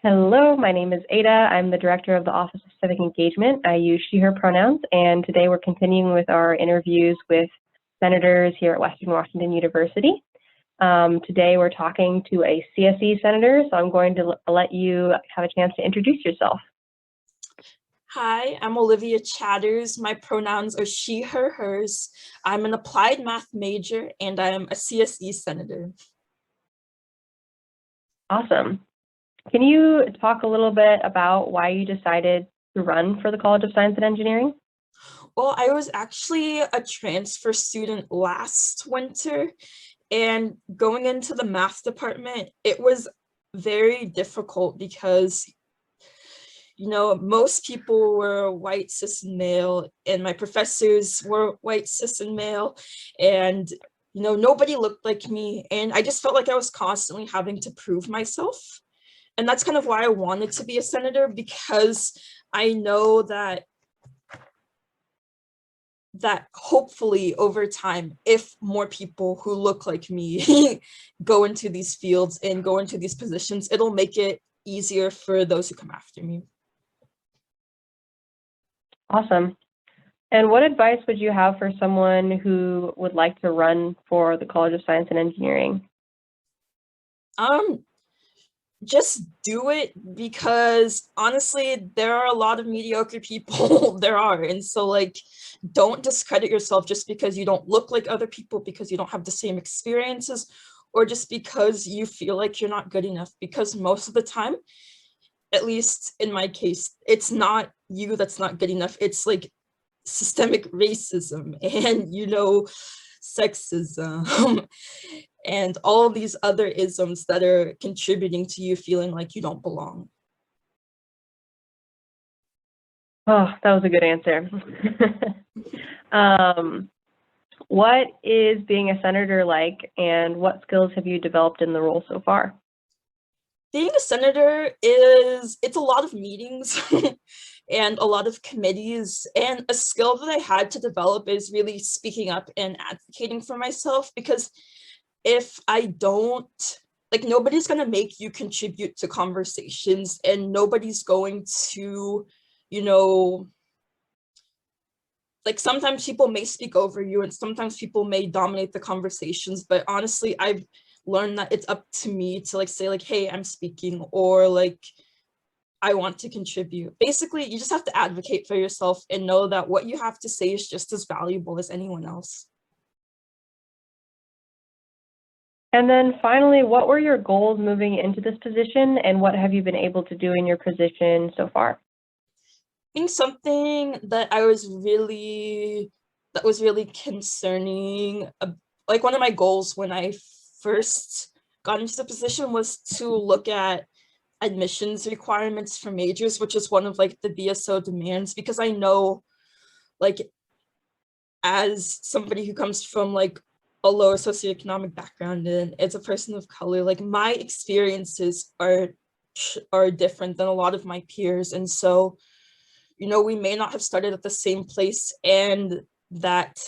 Hello, my name is Ada. I'm the director of the Office of Civic Engagement. I use she, her pronouns, and today we're continuing with our interviews with senators here at Western Washington University. Today we're talking to a CSE senator, so I'm going to let you have a chance to introduce yourself. Hi, I'm Olivia Chatters. My pronouns are she, her, hers. I'm an applied math major and I'm a CSE senator. Awesome. Can you talk a little bit about why you decided to run for the College of Science and Engineering? Well, I was actually a transfer student last winter, and going into the math department, it was very difficult because most people were white, cis, and male, and my professors were white, cis, and male, and nobody looked like me, and I just felt like I was constantly having to prove myself. And that's kind of why I wanted to be a senator, because I know that hopefully over time, if more people who look like me go into these fields and go into these positions, it'll make it easier for those who come after me. Awesome. And what advice would you have for someone who would like to run for the College of Science and Engineering? Just do it, because honestly, there are a lot of mediocre people. There are. And so don't discredit yourself just because you don't look like other people, because you don't have the same experiences, or just because you feel like you're not good enough, because most of the time, at least in my case, it's not you that's not good enough. It's like systemic racism and sexism and all these other isms that are contributing to you feeling like you don't belong. Oh, that was a good answer. What is being a senator like, and what skills have you developed in the role so far? Being a senator it's a lot of meetings and a lot of committees, and a skill that I had to develop is really speaking up and advocating for myself, because if I don't, nobody's going to make you contribute to conversations, and nobody's going to, sometimes people may speak over you and sometimes people may dominate the conversations, but honestly, I've learned that it's up to me to say hey, I'm speaking, or I want to contribute. Basically, you just have to advocate for yourself and know that what you have to say is just as valuable as anyone else. And then finally, what were your goals moving into this position, and what have you been able to do in your position so far? I think something that was really concerning, one of my goals when I first got into the position, was to look at admissions requirements for majors, which is one of the BSO demands, because I know, as somebody who comes from a lower socioeconomic background and as a person of color, my experiences are different than a lot of my peers, and so we may not have started at the same place, and that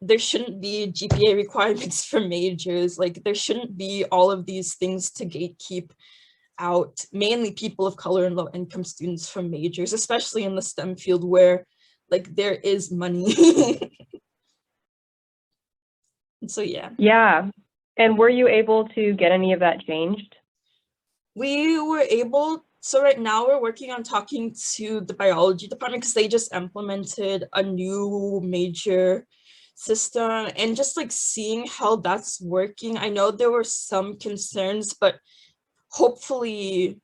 there shouldn't be GPA requirements for majors. There shouldn't be all of these things to gatekeep out mainly people of color and low-income students from majors, especially in the STEM field where there is money. So yeah. Yeah. And were you able to get any of that changed? We were able. So right now we're working on talking to the biology department, because they just implemented a new major system, and just seeing how that's working. I know there were some concerns, but hopefully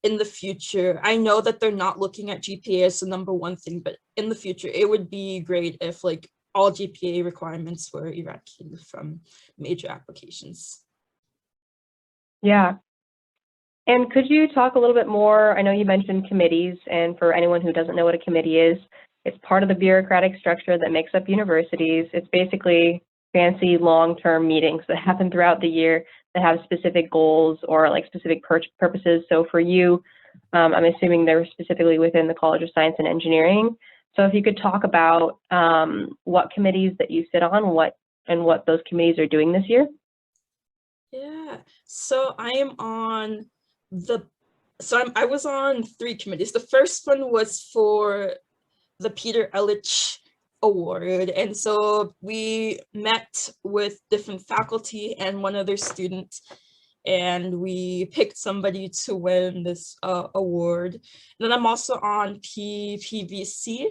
in the future, I know that they're not looking at GPA as the number one thing, but in the future, it would be great if all GPA requirements were eradicated from major applications. Yeah. And could you talk a little bit more? I know you mentioned committees, and for anyone who doesn't know what a committee is, it's part of the bureaucratic structure that makes up universities. It's basically fancy long-term meetings that happen throughout the year that have specific goals or specific purposes. So for you, I'm assuming they're specifically within the College of Science and Engineering. So if you could talk about what committees that you sit on, what those committees are doing this year. Yeah. So I am on the, I was on 3 committees. The first one was for the Peter Ehrlich Award. And so we met with different faculty and one other student, and we picked somebody to win this award. And then I'm also on PPVC,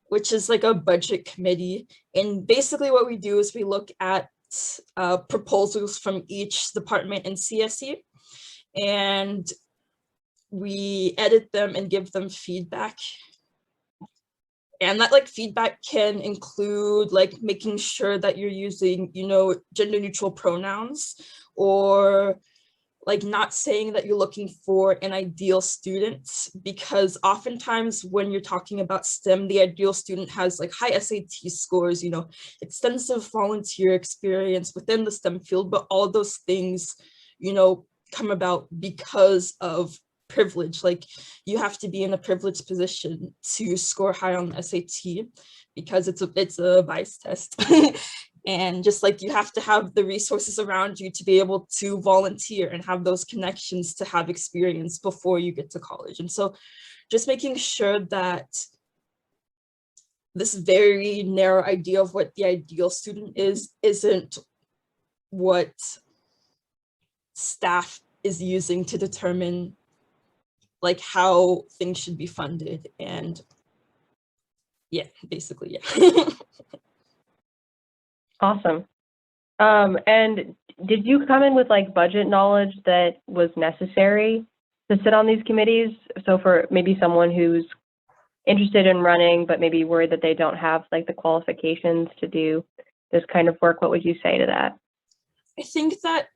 which is like a budget committee. And basically what we do is we look at proposals from each department in CSE, and we edit them and give them feedback. And that like feedback can include like making sure that you're using, you know, gender neutral pronouns, or like not saying that you're looking for an ideal student, because oftentimes when you're talking about STEM, the ideal student has like high SAT scores, you know, extensive volunteer experience within the STEM field, but all those things, you know, come about because of privilege. Like you have to be in a privileged position to score high on the SAT because it's a vice test. And just like you have to have the resources around you to be able to volunteer and have those connections to have experience before you get to college. And so just making sure that this very narrow idea of what the ideal student is isn't what staff is using to determine like how things should be funded. And yeah, basically, yeah. Awesome. And did you come in with like budget knowledge that was necessary to sit on these committees? So for maybe someone who's interested in running, but maybe worried that they don't have like the qualifications to do this kind of work, what would you say to that? I think that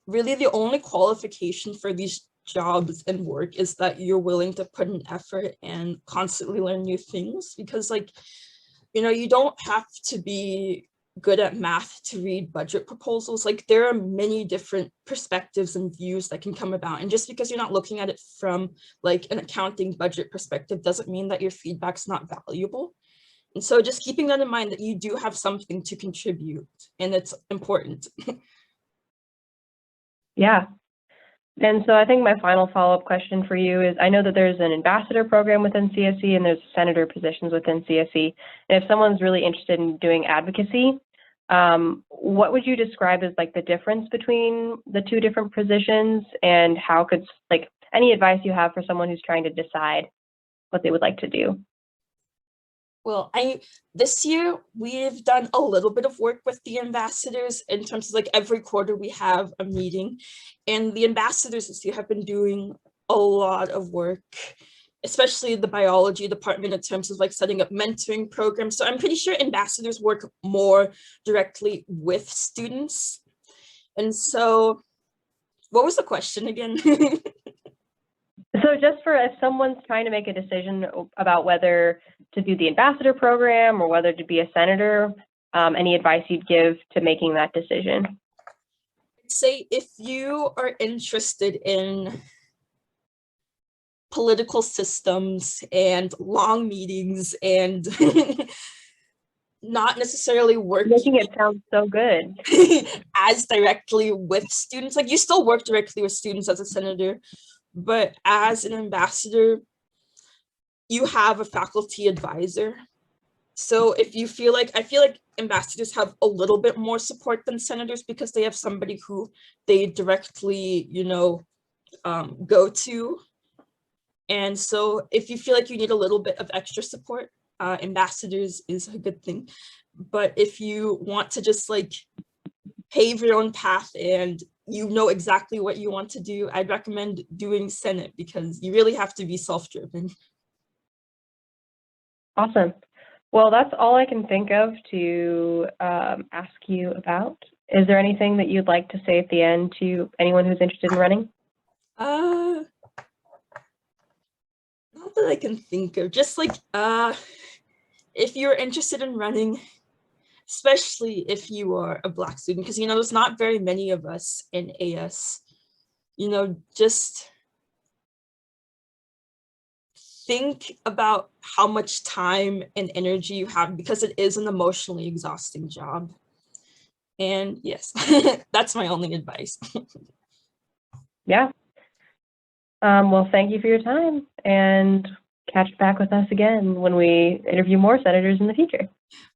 really the only qualification for these jobs and work is that you're willing to put an effort and constantly learn new things, because like, you know, you don't have to be good at math to read budget proposals. Like there are many different perspectives and views that can come about. And just because you're not looking at it from like an accounting budget perspective doesn't mean that your feedback's not valuable. And so just keeping that in mind, that you do have something to contribute and it's important. Yeah. And so I think my final follow-up question for you is, I know that there's an ambassador program within CSE and there's senator positions within CSE. And if someone's really interested in doing advocacy, what would you describe as like the difference between the two different positions, and how could, like, any advice you have for someone who's trying to decide what they would like to do? Well, this year we've done a little bit of work with the ambassadors in terms of like every quarter we have a meeting, and the ambassadors this year have been doing a lot of work, especially the biology department in terms of like setting up mentoring programs. So I'm pretty sure ambassadors work more directly with students. And so what was the question again? So just for if someone's trying to make a decision about whether to do the ambassador program or whether to be a senator, any advice you'd give to making that decision? Say if you are interested in political systems and long meetings and not necessarily working Making it sound so good. as directly with students, like you still work directly with students as a senator, but as an ambassador, you have a faculty advisor. So if you feel like, I feel like ambassadors have a little bit more support than senators because they have somebody who they directly, you know, go to. And so if you feel like you need a little bit of extra support, ambassadors is a good thing. But if you want to just like pave your own path and you know exactly what you want to do, I'd recommend doing Senate because you really have to be self-driven. Awesome. Well, that's all I can think of to ask you about. Is there anything that you'd like to say at the end to anyone who's interested in running? Not that I can think of, just like, if you're interested in running, especially if you are a Black student, because, you know, there's not very many of us in AS, you know, just think about how much time and energy you have because it is an emotionally exhausting job. And yes, that's my only advice. Yeah. Well, thank you for your time, and catch back with us again when we interview more senators in the future.